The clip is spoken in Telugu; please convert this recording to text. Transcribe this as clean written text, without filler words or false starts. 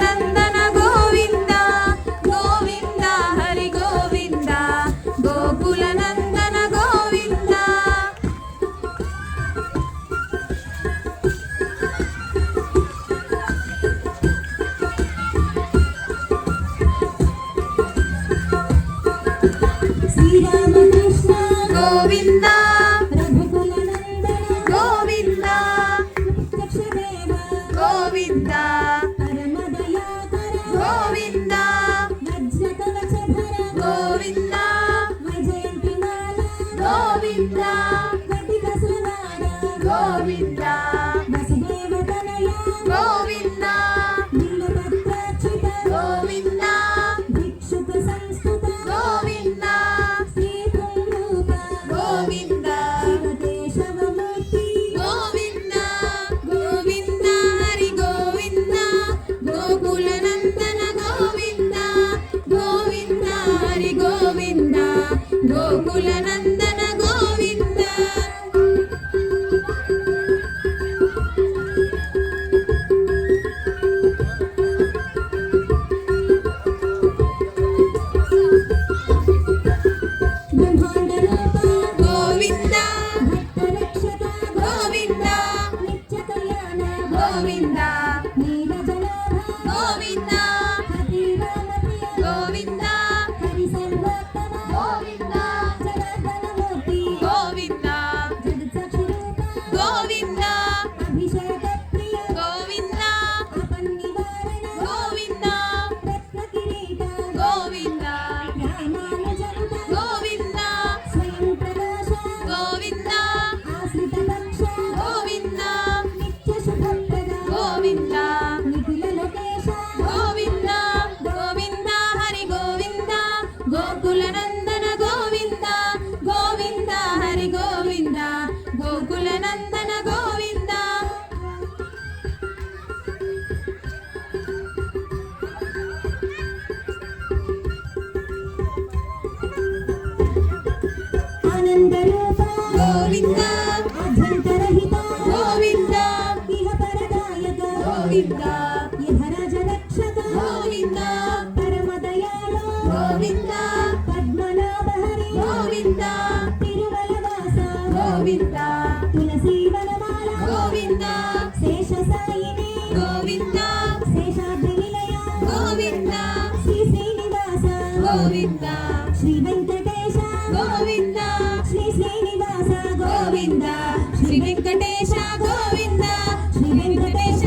నందన గోవింద గోవింద హరి గోవింద గోకుల నందన గోవింద శ్రీరామకృష్ణ గోవింద రఘుకుల నందన గోవింద గోవింద పరమదయాకర గోవింద వజ్రకవచధర గోవింద వైజయంతిమాల గోవింద కటికసునార గోవింద వసుదేవతనయ గోవింద బిల్వపత్రార్చిత గోవింద భిక్షుక సంస్కృత గోవింద శ్రీపుంరూప గోవింద శివకేశవమూర్తి గోవింద గోవింద హరి గోవింద గోకుల నందన గోవింద గోవింద హరి గోవింద గోకుల నందన గోవింద బ్రహ్మాండ రూప గోవింద భక్తరక్షక గోవింద నిత్య కళ్యాణ గోవింద నీలజనాభ గోవింద హరిరామప్రియ గోవింద హరి సర్వోత్తమ గోవింద జగద్దనమూర్తి గోవింద జగత్సాక్షిరూప గోవింద అభిషేక ప్రియ గోవింద అపన్నివారణ గోవింద రత్నకిరీట గోవింద రామానుజనుత గోవింద స్వయం ప్రకాశ గోవింద ఆశ్రిత పక్ష గోవింద నిత్య శుభప్రద గోవింద నిఖిల లోకేశ గోవింద గోవింద హరి గోవింద గోకుల నందన గోవింద గోవింద హరి గోవింద గోకుల నందన గోవింద ఆనందరూప గోవింద ఆద్యంతరహిత గోవింద ఇహ పరదాయక గోవింద యధరాజ రక్షక గోవింద పరమదయాళో గోవింద పద్మనాభ హరి గోవింద తిరుమలవాస గోవింద తులసీ వనమాల గోవింద శేషసాయిని గోవింద శేషాద్రి నిలయ గోవింద శ్రీ శ్రీనివాస గోవింద శ్రీ వెంకటేశ గోవింద శ్రీ శ్రీనివాస గోవింద శ్రీ వెంకటేశ గోవింద శ్రీ వెంకటేశ